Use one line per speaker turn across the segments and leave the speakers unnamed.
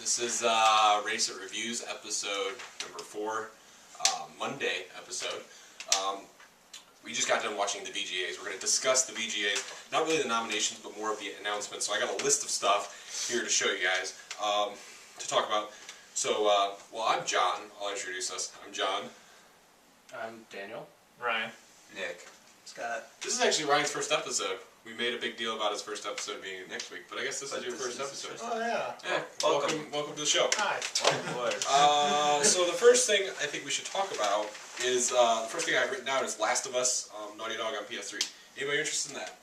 This is Race It Reviews episode number 4, Monday episode. We just got done watching the VGAs. We're going to discuss the VGAs, not really the nominations, but more of the announcements. So I got a list of stuff here to show you guys to talk about. So, well, I'm John. I'll introduce us. I'm John.
I'm Daniel.
Ryan.
Nick.
Scott.
This is actually Ryan's first episode. We made a big deal about his first episode being next week, but I guess this is your first episode.
Oh, yeah.
Yeah, welcome to the show.
Hi.
So the first thing I think we should talk about is, the first thing I've written down is Last of Us, Naughty Dog on PS3. Anybody interested in that?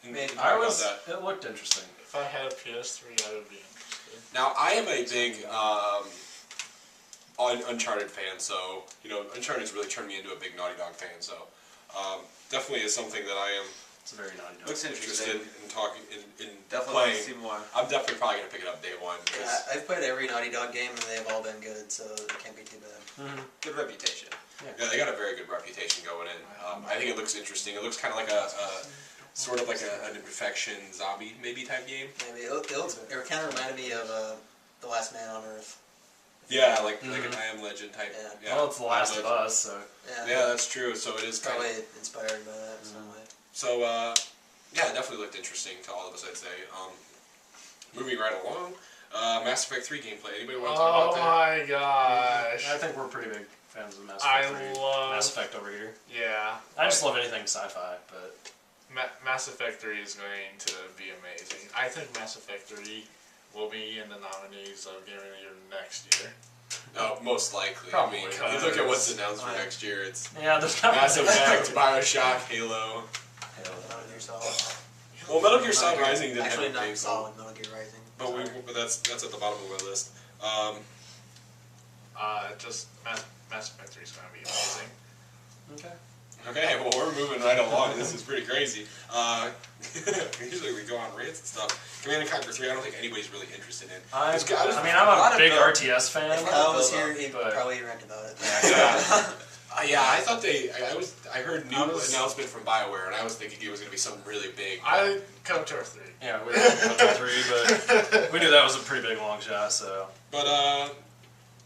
It looked interesting.
If I had a PS3, I would be interested.
Now, I am a big Uncharted fan, so, Uncharted's really turned me into a big Naughty Dog fan, so, definitely is something that I am
It's a very Naughty Dog.
looks interested in talking, in
Definitely
playing.
see more.
I'm definitely probably going to pick it up day one.
Yeah, I've played every Naughty Dog game and they've all been good, so it can't be too bad.
Good reputation.
Yeah, they got a very good reputation going in. I think it looks interesting. It looks kind of like a sort of like an infection zombie maybe type game.
Maybe it kind of reminded me of The Last Man on Earth.
Yeah, like an I Am Legend type.
Yeah.
Well, it's The Last of Us, so...
Yeah, that's true. So it is kind
probably
of
inspired by that in some way.
So yeah, it definitely looked interesting to all of us, I'd say. Moving right along, Mass Effect 3 gameplay. Anybody want to talk about that?
Oh my gosh.
I think we're pretty big fans of Mass
I
Effect 3.
love...
Mass Effect over here.
Yeah.
I just love anything sci-fi, but...
Mass Effect 3 is going to be amazing. I think Mass Effect 3 will be in the nominees of Game of the Year next year.
No, most likely.
Probably,
I mean, you look at what's announced for next year. It's
Yeah, there's not
Mass Effect, Bioshock, Halo.
Metal Gear Solid.
Well, Metal Gear Solid Rising didn't
Actually,
have a
not
big
Solid, Metal Gear Rising.
but that's at the bottom of my list.
Just Mass Effect 3 is going to be amazing.
Okay.
Okay, well, we're moving right along. This is pretty crazy. Usually we go on rants and stuff. Command & Conquer 3, I don't think anybody's really interested in.
I'm a big RTS fan.
If Al was here, he'd
but-
probably rant about it.
Yeah, I thought I heard new announcement from BioWare, and I was thinking it was going to be something really big.
I KOTOR 3.
Yeah, we had KOTOR 3, but we knew that was a pretty big long shot, so...
But,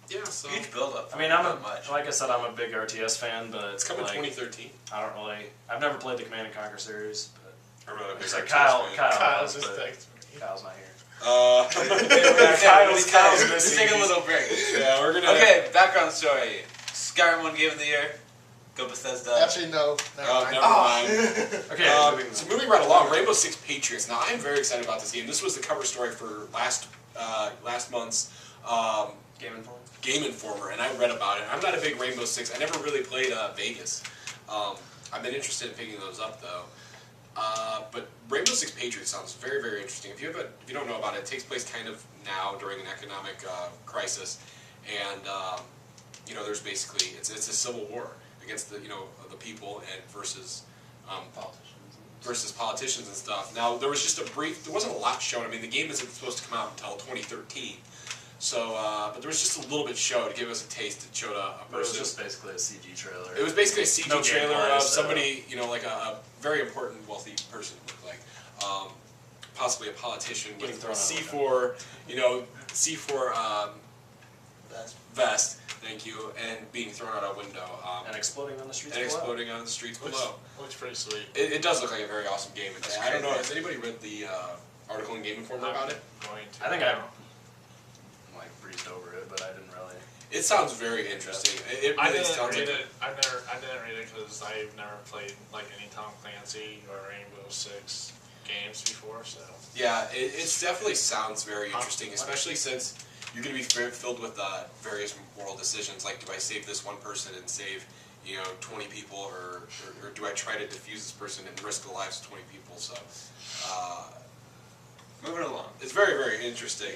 yeah, so...
Huge build-up.
I mean, like I said, I'm a big RTS fan, but...
It's coming
like,
2013.
I don't really... I've never played the Command & Conquer series, but...
I'm not a big
It's like
RTS fan.
Kyle's just texting me.
Kyle's not here.
Kyle's
missing.
Let's take a little break.
Yeah, we're gonna...
Okay, background story. Skyrim won Game of the Year. Go Bethesda.
Actually, no.
Never mind.
Okay,
So moving right along, Rainbow Six Patriots. Now, I'm very excited about this game. This was the cover story for last month's Game Informer, and I read about it. I'm not a big Rainbow Six. I never really played Vegas. I've been interested in picking those up, though. But Rainbow Six Patriots sounds very, very interesting. If you don't know about it, it takes place kind of now during an economic crisis, and there's basically it's a civil war against the people and versus politicians and stuff. Now there was just there wasn't a lot shown. I mean, the game isn't supposed to come out until 2013. So, but there was just a little bit show to give us a taste. It showed a person.
It was just basically a CG trailer.
It was basically a CG
No
trailer
gameplay,
of
so-
somebody, like a very important, wealthy person, it looked like. Possibly a politician with
Getting
a
thrown out
C4 vest, thank you, and being thrown out a window.
And exploding on the streets
And
below.
exploding on the streets below.
Looks pretty sweet.
It does look like a very awesome game.
That's
I don't know,
crazy.
has anybody read the article in Game Informer about it?
Going to
I think I breezed over it, but I didn't really...
It sounds very interesting. It
I
really
didn't
sounds
read
like
it. I didn't read it because I've never played like any Tom Clancy or Rainbow Six games before. So
Yeah, it definitely sounds very interesting, especially since you're going to be filled with various moral decisions, like do I save this one person and save 20 people, or do I try to defuse this person and risk the lives of 20 people? So
Moving along.
it's very, very interesting.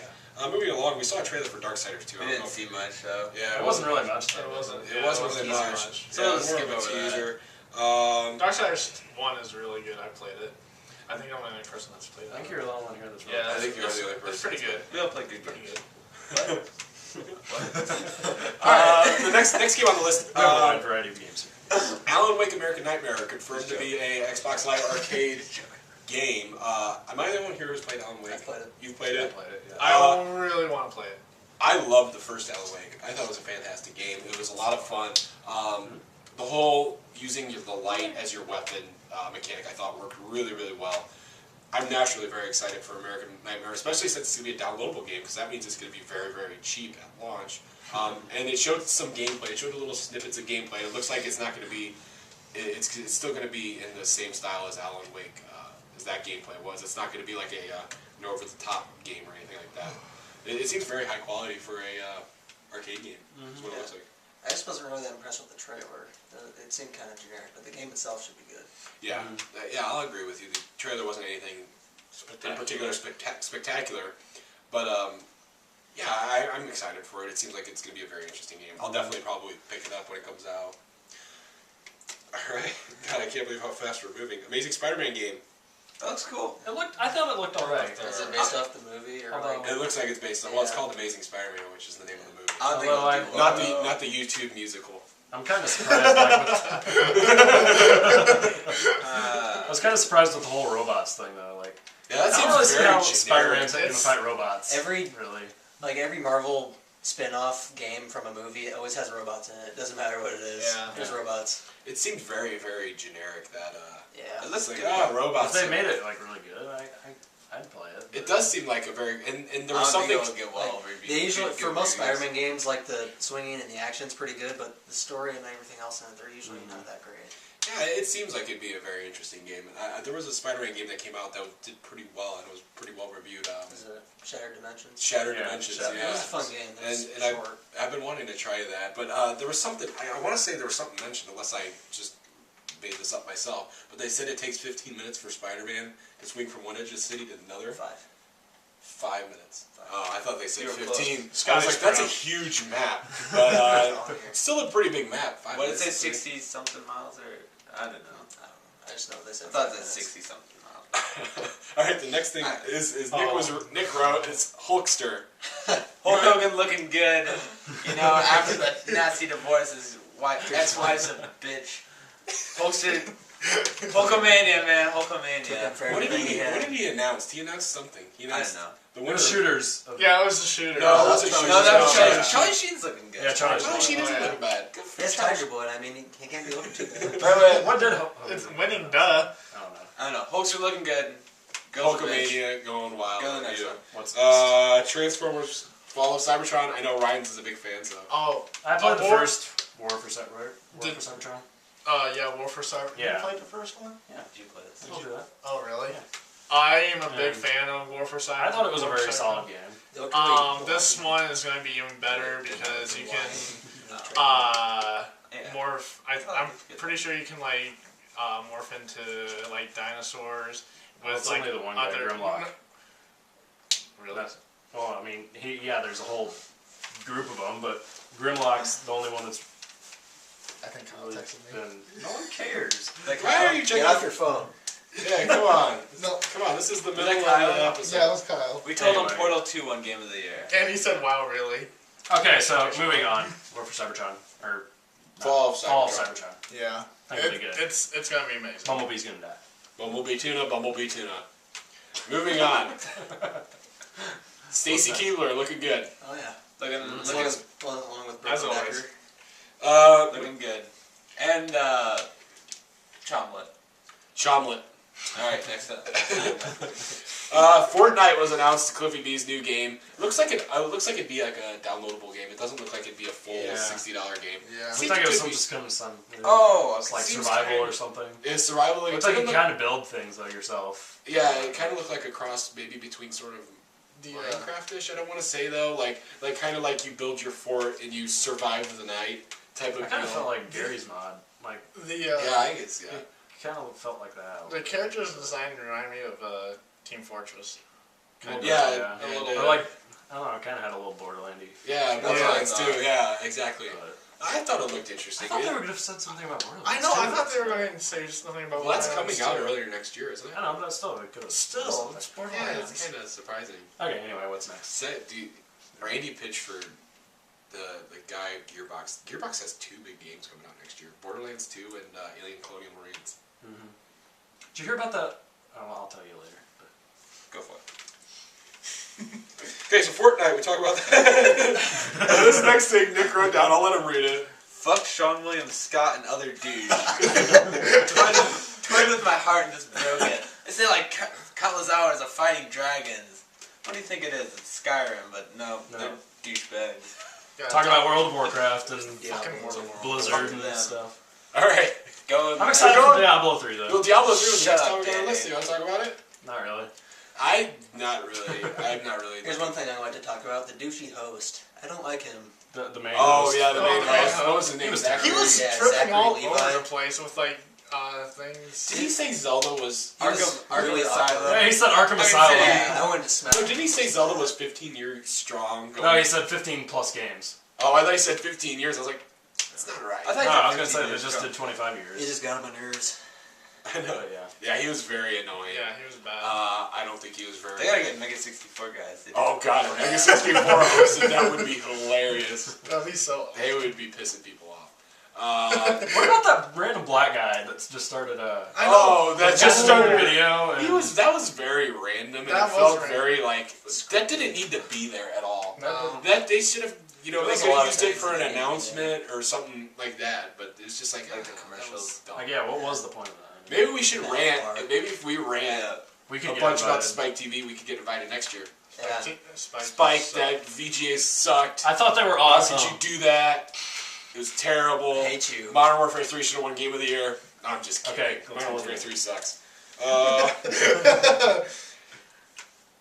Moving along, we saw a trailer for Darksiders 2.
We didn't see much, so...
Yeah,
It wasn't really much.
it wasn't.
It wasn't really
easy
much.
So
Yeah,
let's
more
skip
of a
over that.
teaser.
Darksiders 1 is really good. I played it. I think I'm the only person that's played it.
I think you're the only one here that's
Yeah,
I think you're the only
It's
person.
pretty good.
We all play good
Pretty
games.
good.
The next game on the list,
We have a wide variety of games here.
Alan Wake American Nightmare, confirmed to be a Xbox Live Arcade game. Am I the only one here who's played Alan Wake?
I've played it.
You've played it?
I played it, yeah.
I really want to play it.
I loved the first Alan Wake. I thought it was a fantastic game. It was a lot of fun. The whole using the light as your weapon mechanic I thought worked really, really well. I'm naturally very excited for American Nightmare, especially since it's going to be a downloadable game, because that means it's going to be very, very cheap at launch. And it showed some gameplay. It showed a little snippets of gameplay. It looks like it's not going to be, it's still going to be in the same style as Alan Wake, as that gameplay was. It's not going to be like a an over-the-top game or anything like that. It seems very high quality for a arcade game. That's what it looks like.
I just wasn't really that impressed with the trailer. It seemed kind of generic, but the game itself should be good.
Yeah, yeah, I'll agree with you. The trailer wasn't anything in particular spectacular, but yeah, I'm excited for it. It seems like it's going to be a very interesting game. I'll definitely probably pick it up when it comes out. All right, God, I can't believe how fast we're moving. Amazing Spider-Man game.
That looks cool.
I thought it looked alright.
Is it based off the movie or like?
It looks like it's based on. Well, it's called Amazing Spider-Man, which is the name of the movie.
I don't think
Although
it'll do well.
Not the YouTube musical.
I'm kind of surprised. I was kind of surprised with the whole robots thing, though. Like,
Yeah, that
I don't really
seems
see
very
how
generic.
Spider-Man's going to fight robots.
Every
really.
Marvel spin-off game from a movie always has robots in it. Doesn't matter what it is.
Yeah.
There's robots.
It seemed very, very generic. That
Yeah.
it looks like
good.
robots.
If they made it like really good, I'd play it.
It does seem like a very and there
I
was
don't
something.
think it'll get well reviewed.
They usually,
Good
for most
reviews.
Spider-Man games, like the swinging and the action's pretty good, but the story and everything else in it, they're usually not that great.
Yeah, it seems like it'd be a very interesting game. There was a Spider-Man game that came out that did pretty well and it was pretty well reviewed.
Is it Shattered Dimensions?
Shattered
Yeah,
Dimensions,
Shattered.
yeah.
It was a fun game. It was
And
short.
I've been wanting to try that, but there was something. I want to say there was something mentioned, unless I just made this up myself. But they said it takes 15 minutes for Spider-Man to swing from one edge of the city to another. 5 minutes. Oh, I thought they said
You were
15.
close.
I was like, that's a
Sky's
huge map, but still a pretty big map. 5
What did
minutes.
it say, 60 something miles or I don't know.
I just know they said.
I thought
5
it said
minutes.
60 something miles.
All right, the next thing is Nick wrote is Hulkster.
Hulk Hogan looking good. You know, after the nasty divorce, his ex-wife's a bitch. Hulkster. Hulkamania, man. Hulkamania.
What did he announce? He announced something. He
I
announced
don't know.
the
It
winner.
was shooters.
Yeah, it was the shooter.
No, it wasn't
Charlie
shooters.
No, that was
Charlie.
Charlie. Charlie Sheen's looking good.
Yeah, Charlie
Oh, she doesn't
Oh, yeah.
look bad. Good for
It's
Charlie.
Tiger Boy. I mean, he can't be looking too bad.
Wait.
What did
It's winning, duh.
I don't know.
I don't know. Hulkster looking good. Girls a bitch.
Hulkamania going wild.
Go to the next
Yeah.
one.
What's next?
Transformers Fall of Cybertron. I know Ryan's is a big fan, so.
Oh,
I played the
War-
first War for Cybertron.
yeah, War for Cyber.
Yeah.
You played the first one?
Yeah.
Did you play this?
Did you do that?
Oh, really?
Yeah.
I am a big
And
fan of War for Cyber.
I thought it was a
War for
very
Cyber.
solid game.
They look really cool.
This one is going to be even better because you can
Yeah.
morph. I'm pretty sure you can like morph into like dinosaurs with
It's
like
only the one guy,
other.
Grimlock.
Really?
That's, well, I mean, there's a whole group of them, but Grimlock's the only one that's
I think Kyle
really
texted me.
been. No one cares.
Like,
Why are you checking
Get off
out
your phone.
Yeah, come on.
No.
Come on, this is the middle
that
of
Kyle?
the episode.
Yeah, it was Kyle.
we told him
Anyway.
Portal 2 won Game of the Year.
And he said, "Wow, really?"
Okay, so moving on. War for Cybertron. Or
Fall of
Fall of
Cybertron.
Cybertron.
Yeah.
I think it'll be good.
It's gonna be amazing.
Bumblebee's gonna die.
Bumblebee tuna. Moving on. Stacy
What's
Keebler looking good.
Oh yeah.
Looking
Along with
As
Brooklyn
always.
Decker.
looking good. And Chomlet.
Chomlet.
Alright, next up.
Fortnite was announced. Cliffy B's new game. Looks like it'd be like a downloadable game. It doesn't look like it'd be a full
Yeah.
$60 game.
Yeah.
Looks
Seems
like it was
could be.
just kind of some.
Oh,
It's like
seems
survival
kind-
or something.
It's survival.
Looks like you
kinda
can kind of build things though yourself.
Yeah, it kind of looked like a cross maybe between sort of
The
Minecraft-ish. I don't want to say though, like kind of like you build your fort and you survive the night type of.
I kind of
deal.
felt like Gary's mod. Like,
Yeah, I guess. Yeah.
kind of felt like that.
the characters design remind me of Team Fortress.
Kind of,
Yeah,
a little
and,
Or like, I don't know, it kind of had a little Borderlandy.
Yeah,
That's what I
Borderlands
thought.
too. Yeah, exactly.
But
I thought it looked
I
interesting.
thought they were gonna have said something about Borderlands.
I know. I
too.
thought they were going to say something about.
Well, that's coming
Borderlands,
out
too.
earlier next year, isn't it?
I know, but still, it could have.
Still, it's
Yeah,
Borderlands.
it's kind of surprising.
Okay, anyway, what's next?
Randy pitched for the guy Gearbox. Gearbox has 2 big games coming out next year: Borderlands 2 and Alien Colonial Marines.
Mm-hmm. Did you hear about that? Oh, well, I'll tell you later. But
Go for it.
Okay, so Fortnite, we talk about that. This next thing Nick wrote down, I'll let him read it.
Fuck Sean William Scott and other dudes. Toyed with my heart and just broke it. They say like countless hours of fighting dragons. What do you think it is? It's Skyrim, but no. They're douchebags.
Talking about World of Warcraft and
Fucking World of Warcraft.
Blizzard
Fuck
and
them.
stuff.
Alright.
I'm excited for Diablo 3 though.
Well, Diablo 3 was the
Shut
next
up,
time we're going to
Danny.
list. You want to talk about it?
Not really.
I'm not really.
Here's one thing I wanted to talk about: the douchey host. I don't like him.
The main
Oh,
host.
yeah, the main
Oh,
host. What was his name?
He was
Zachary?
He was
Yeah,
tripping
Zachary
all
Levi.
over the place with like things.
Did he say Zelda was... he was
Arkham
really
Asylum.
Yeah, he said Arkham
I mean,
Asylum.
yeah.
I wanted to smack
no,
him.
didn't he say Zelda was 15 years strong?
No, he said 15 plus games.
Oh, I thought he said 15 years. I was like, that's not right.
I thought
No,
he
I was
said
gonna say
15
they
years
just
ago.
did 25
He
years.
just got on my nerves.
I know.
Yeah.
Yeah, he was very annoying.
Yeah, he was bad.
I don't think he was very...
They gotta get Mega 64 guys. They
Oh,
do.
God, if Mega 64 hosted, that would be hilarious.
That'd be so.
They would be pissing people off.
What about that random black guy that just started
I know.
Oh, that
just started a video? And
That was very random, and
That
it
was
felt
random.
very like that didn't need to be there at all.
No.
That they should have, you know,
There
they
was a
could
lot
have
of
used it
things
for an
that they did,
announcement or something like that. But it's just like
Like the
that
commercials.
was dumb.
Like, yeah, what was the point of that?
Maybe we should
That
rant.
part.
Maybe if we rant
We
a
could get
bunch about
invited.
Spike TV, we could get invited next year.
Yeah.
Spike, that VGA sucked.
I thought they were
How
awesome.
could you do that? It was terrible.
I hate you.
Modern Warfare 3 should have won Game of the Year. No, I'm just kidding.
Okay,
Modern Warfare
continue.
3 sucks.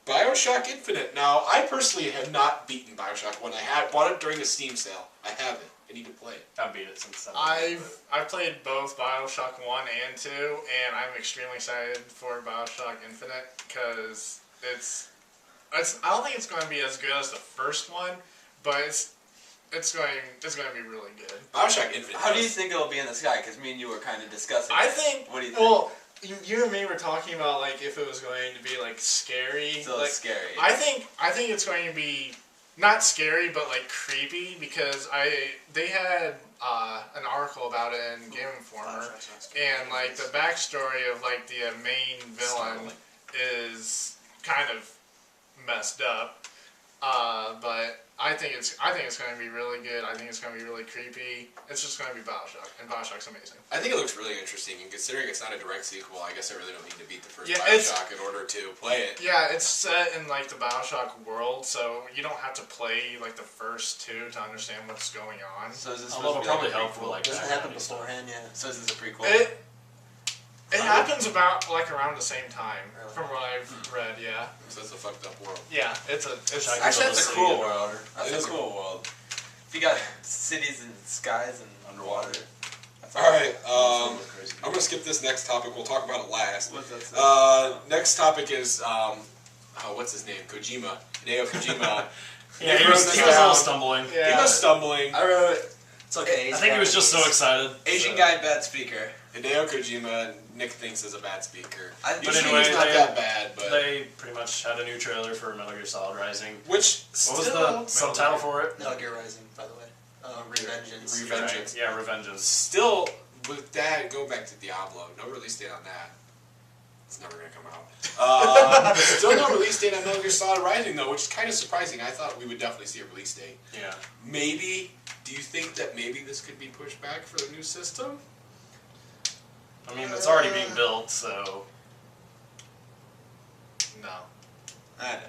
Bioshock Infinite. Now, I personally have not beaten Bioshock 1. I bought it during a Steam sale. I haven't. I need to play it.
I beat it since then.
I've played both Bioshock 1 and 2, and I'm extremely excited for Bioshock Infinite because it's I don't think it's going to be as good as the first one, but it's going to be really good.
Bioshock Infinite.
How do you think it'll be in the sky? Because me and you were kind of discussing.
I
it.
think.
What do you think?
Well, you and me were talking about like if it was going to be like scary.
Still
like,
scary.
I think it's going to be not scary, but like creepy because they had an article about it in Game Informer, and like the backstory of like the main villain is kind of messed up. But I think it's going to be really good. I think it's going to be really creepy. It's just going to be Bioshock, and Bioshock's amazing.
I think it looks really interesting, and considering it's not a direct sequel, I guess I really don't need to beat the first
Yeah, it's-
Bioshock in order to play it.
Yeah, it's set in like the Bioshock world, so you don't have to play like the first two to understand what's going on.
So is this
Although
supposed
it'll
to be
probably
like a
help for
prequel?
like
Doesn't
background
happen
stuff.
beforehand, yeah.
So is this a prequel?
It happens about like around the same time,
Really?
from what I've read. Yeah,
So that's a fucked up world.
yeah, it's
Actually,
Actually, that's a cool
Underwater.
world. That's
It
a
is
cool world. If you got cities and skies and underwater. That's
Alright,
awesome.
I'm going to skip this next topic. We'll talk about it last.
What's that say?
Next topic is, what's his name? Kojima. Hideo Kojima.
Yeah, he
wrote
was
this
a little
down.
stumbling.
Yeah.
He was stumbling.
I wrote
It's okay.
I think he was just so excited.
Asian
so-
guy bad speaker.
Hideo Kojima, Nick thinks is a bad speaker.
But
Usually
anyway,
he's not
they-
that bad, but...
They pretty much had a new trailer for Metal Gear Solid Rising.
Which
What was
still...
the subtitle for it?
Metal Gear Rising, by the way. Revengeance.
Revengeance.
Yeah, Revengeance.
Still, with that, go back to Diablo. No release date on that. It's never going to come out. Still no release date on Metal Gear Solid Rising, though, which is kind of surprising. I thought we would definitely see a release date.
Yeah.
Maybe, do you think that maybe this could be pushed back for the new system?
I mean, it's already being built, so
no.
I don't know.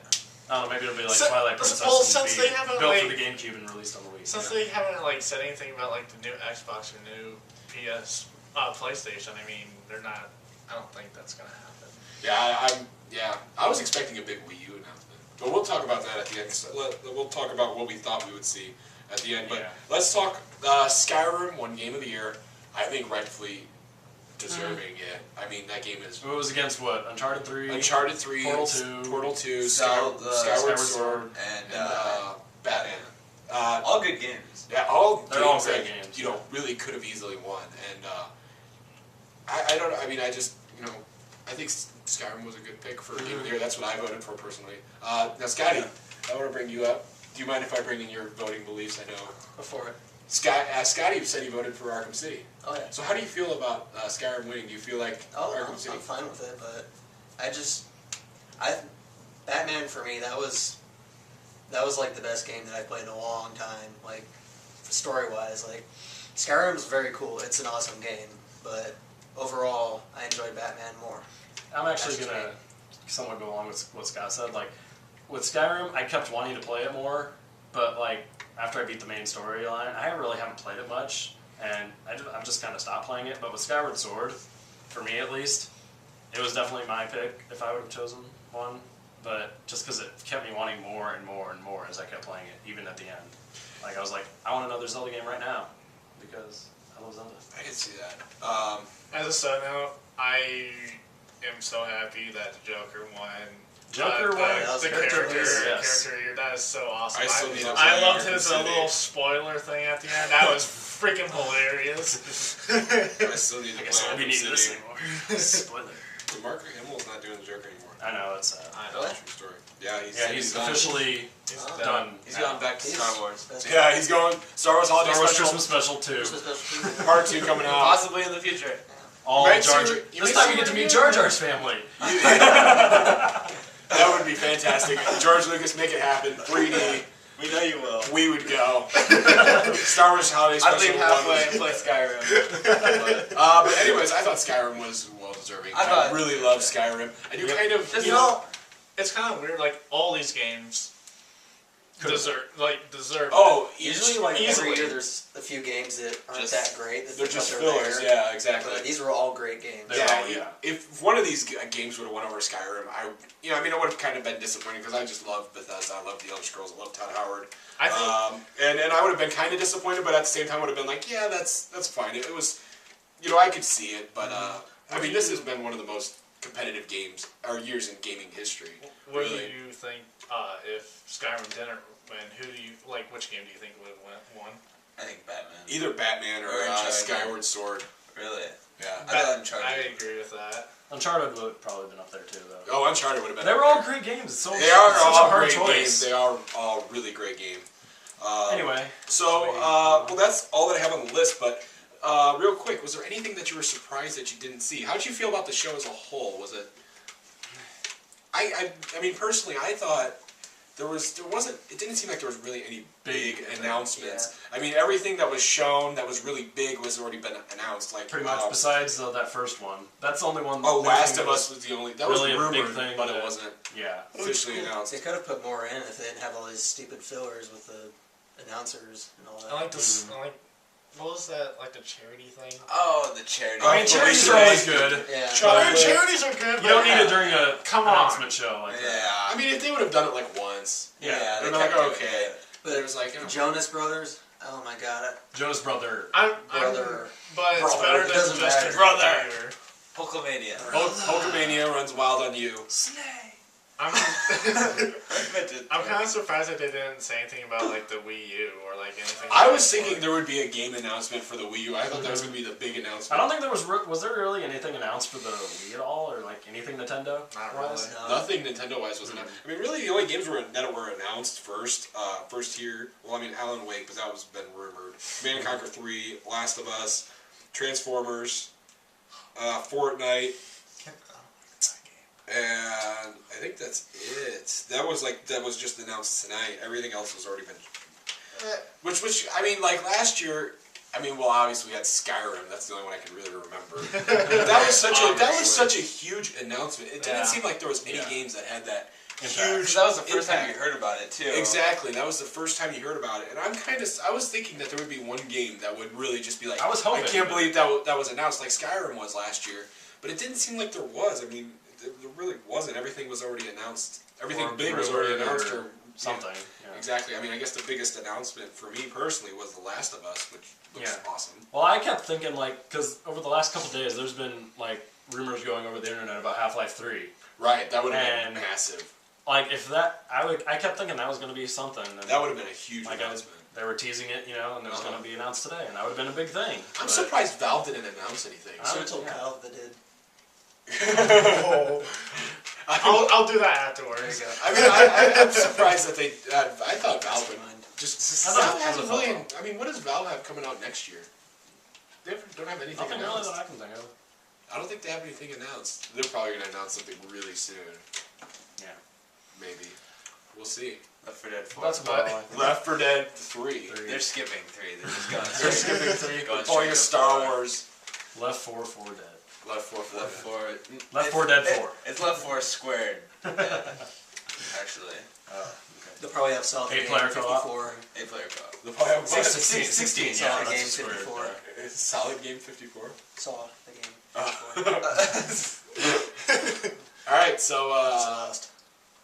I don't know. Maybe it'll be like
So-
Twilight Princess
well,
and
since
be
they haven't,
built
like-
for the GameCube and released on the Wii.
Since
Yeah.
they haven't like said anything about like the new Xbox or new PlayStation, I mean, they're not. I don't think that's gonna happen.
Yeah, I was expecting a big Wii U announcement. But we'll talk about that at the end. So we'll talk about what we thought we would see at the end. But
Yeah.
let's talk Skyrim, won Game of the Year. I think rightfully deserving it. I mean, that game is
It was against what? Uncharted 3?
Uncharted 3,
Portal 2,
Portal 2,
Zelda,
Skyward
Skyward
Sword,
And
and Batman.
all good games.
Yeah, all
They're all
games
great
that,
games,
you know, really could have easily won. And I don't know. I mean, I just, you know, I think Skyrim was a good pick for Game of the Year. That's what I voted for personally. Now, Scotty, I want to bring you up. Do you mind if I bring in your voting beliefs? I know.
Before it.
Scotty said he voted for Arkham City.
Oh, yeah.
So how do you feel about Skyrim winning? Do you feel like
Oh,
Arkham City?
I'm fine with it, but Batman for me, that was like the best game that I played in a long time. Like story wise, like Skyrim's very cool. It's an awesome game, but overall, I enjoyed Batman more.
I'm actually gonna somewhat go along with what Scott said. Like with Skyrim, I kept wanting to play it more, but like after I beat the main storyline, I really haven't played it much, and I've just kind of stopped playing it. But with Skyward Sword, for me at least, it was definitely my pick if I would have chosen one. But just because it kept me wanting more and more and more as I kept playing it, even at the end. Like I was like, I want another Zelda game right now because I love Zelda.
I can see that.
As a side note, I am so happy that the Joker won.
Joker won.
The
character
character,
yes.
character here. That is so awesome.
I still need to
I
play
loved
Arkham
his
City.
little spoiler thing at the end. That was freaking hilarious.
I still need to
I
play
guess I won't be
Arkham
needing this
City.
anymore. Spoiler.
The Mark Hamill's not doing the Joker anymore.
I know it's sad.
I know.
True story. Yeah,
He's
done.
officially
He's
done.
He's
now.
gone back to Star Wars.
Yeah, he's going. Star Wars Holiday
Star Wars
Special.
Christmas Special 2.
Christmas special.
Part 2 coming out.
Possibly in the future.
All
Right,
Jar
so
Jar.
you
This
may
time
see
you get to
what
meet
you
Jar
do.
Jar's family.
That would be fantastic. George Lucas, make it happen. 3D.
We know you will.
We would go. Star Wars Holiday
I'd
Special.
leave halfway and play Skyrim.
But anyways, I thought Skyrim was well deserving.
I
I
thought-
really love Skyrim. I do kind of,
You
you know,
know, it's kind of weird. Like all these games deserve.
oh,
Usually, like every
easily.
year, there's a few games that aren't
Just-
that great.
They're just
but
fillers.
there.
Yeah, exactly.
But these were all great games.
They're
Yeah,
all- yeah.
if one of these games would have won over Skyrim, I would have kind of been disappointed because I just love Bethesda, I love the Elder Scrolls, I love Todd Howard,
I think
and I would have been kind of disappointed, but at the same time would have been like, yeah, that's fine. It was, I could see it, but I mean, this has been one of the most competitive games or years in gaming history.
What
really.
do you think if Skyrim didn't win? Who do you like? Which game do you think would have won?
I think Batman.
Either Batman or
Or Uncharted.
Skyward Sword.
Really?
Yeah.
I thought Uncharted.
I agree with that.
Uncharted would have probably been up there too, though.
Oh, Uncharted would have been.
They
up
were all
there.
great games. So
They are
such
all
a hard
great
choice.
games. They are all really great games.
Anyway,
So, well, that's all that I have on the list. But real quick, was there anything that you were surprised that you didn't see? How did you feel about the show as a whole? Was it? I mean, personally, I thought there wasn't. It didn't seem like there was really any big announcements.
Yeah.
I mean, everything that was shown that was really big was already been announced. Like
pretty much. Besides that first one, that's the only one.
Oh,
new
Last
thing
of
that
Us was the only that
really
was
a big
rumored,
thing
but
that-
it wasn't
Yeah.
officially announced.
They could have put more in if they didn't have all these stupid fillers with the announcers and all that.
I like this. I like. What was that? Like the charity thing?
Oh, the charity.
I
I mean, charities are always good.
Yeah.
Charities are good.
You don't need it during a
Come on.
announcement show like that.
Yeah.
I mean, if they would have done it like once,
Yeah,
they're
they
like,
kept doing
okay.
it.
But it was like,
The Jonas Brothers. Oh my god.
Jonas Brother.
Brother.
But it's
Brother,
better
it
than
doesn't
just
matter.
a
Brother.
computer.
Hulkamania.
Hulkamania runs wild on you.
I'm
Invented.
I'm kind of surprised that they didn't say anything about like the Wii U or like anything.
I was thinking there would be a game announcement for the Wii U. I thought that was going to be the big announcement.
I don't think there was there really anything announced for the Wii at all, or like anything Nintendo?
Not really.
No.
Nothing Nintendo-wise was announced. I mean, really, the only games that were announced first here. Well, I mean, Alan Wake, but that was been rumored. Command & Conquer 3, Last of Us, Transformers, Fortnite, and I think that's it. That was just announced tonight. Everything else was already been. Which I mean, like last year. I mean, well, obviously we had Skyrim. That's the only one I can really remember. that was such a huge announcement. It didn't
Yeah.
seem like there was any
Yeah.
games that had that
Impact.
huge.
Because that was the first time you
impact.
heard about it too.
Exactly, that was the first time you heard about it, and I was thinking that there would be one game that would really just be like,
I was hoping,
I can't
but-
believe that was announced, like Skyrim was last year, but it didn't seem like there was. I mean, there really wasn't. Everything was already announced. Everything
Or
big was already
rumored
announced,
or
or
something.
yeah,
Yeah.
exactly. I mean, I guess the biggest announcement for me personally was The Last of Us, which looks
Yeah.
awesome.
Well, I kept thinking because over the last couple days, there's been like rumors going over the internet about Half-Life 3.
Right, that would have
And-
been massive.
Like if that, I kept thinking that was going to be something. And
That would have been a huge
like
announcement.
they were teasing it, and it was going to be announced today, and that would have been a big thing.
I'm
But-
surprised Valve didn't announce anything.
I
So
would-
told
yeah.
Kyle that did.
I'll do that afterwards.
I mean, I'm surprised that they. I thought Valve would
Mind.
just.
I thought
Valve
it was
hasn't
a
really.
photo.
I mean, what does Valve have coming out next year? They don't have anything
Nothing really
announced.
that I can think of.
I don't think they have anything announced. They're probably going to announce something really soon.
Yeah.
maybe. We'll see.
Left 4 Dead 4.
That's about all I think.
Left 4 Dead 3.
They're skipping 3. They're just going
They're
straight.
skipping 3.
Going
Pulling a
straight to
Star
4.
Wars.
Left 4, 4 Dead.
Left 4, 4.
Left 4.
Left 4 Dead 4.
It's Left 4 squared. Actually.
Oh, okay.
They'll probably have solid game
8-player co-op?
54.
8-player co-op.
The Pulling
16,
Solid
yeah,
game
that's a square.
54.
It's solid game 54.
Saw the game.
Alright, so
Lost.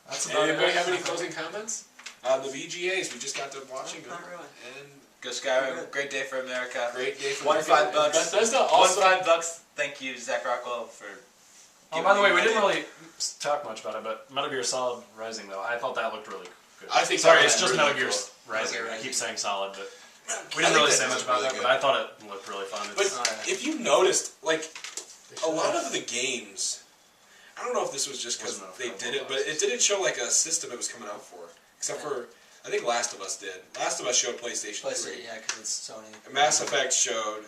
That's about
anybody
it.
have any closing comments? The VGAs, we just got to watching them.
Not really.
And
Go Skyrim. Great day for America.
great day for
Won
America.
$5.
Bethesda
Won
also.
$5. Thank you, Zach Rockwell, for.
Oh, by the way, we didn't really talk much about it, but Metal Gear Solid Rising, though, I thought that looked really good.
I think
Sorry,
that
it's
was
just
really
Metal Gear
cool.
Rising.
Metal Gear
I keep
Rising.
saying solid, but we
I
didn't
think
really
that
say
is
much about
really
that,
good.
but I thought it looked really fun.
But
It's,
if you noticed, like, a lot of the games, I don't know if this was just because
Wasn't
they
a
did it, but it didn't show like a system it was coming out for. Except for, I think Last of Us did. Last of Us showed PlayStation 3.
Yeah, because it's Sony.
Mass Effect showed,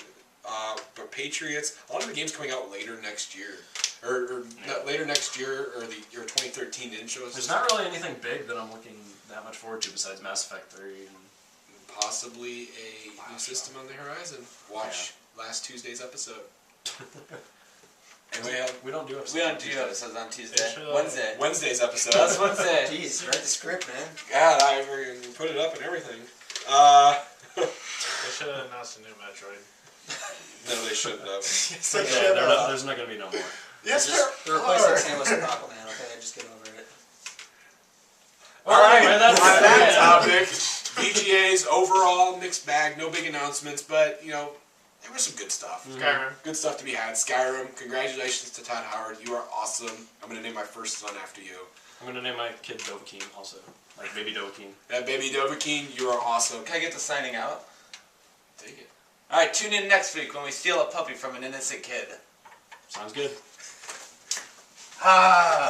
but Patriots, a lot of the games coming out later next year. Or not later next year, or the year 2013 didn't show us.
there's not really anything big that I'm looking that much forward to besides Mass Effect 3. And
Possibly a new system on the horizon. Watch last Tuesday's episode. And
we don't do episodes.
We don't do episodes on Tuesday.
should.
Wednesday.
Wednesd's episode.
That's Wednesday.
Jeez, write the script, man.
God, I freaking put it up and everything.
They should have announced a new Metroid.
No, they shouldn't have.
Yeah, there's not going to be no more.
Yes,
They're replacing Samus with Aquaman, okay? Just get over it.
All right,
anyway,
on
that's
that topic, VGA's overall mixed bag, no big announcements, but you know, there was some good stuff.
Skyrim.
Good stuff to be had. Skyrim, congratulations to Todd Howard. You are awesome. I'm gonna name my first son after you.
I'm going to name my kid Dovahkiin also. Like Baby Dovahkiin.
That baby Dovahkiin, you are awesome.
Can I get the signing out?
Take it.
Alright, tune in next week when we steal a puppy from an innocent kid.
Sounds good.
Ah.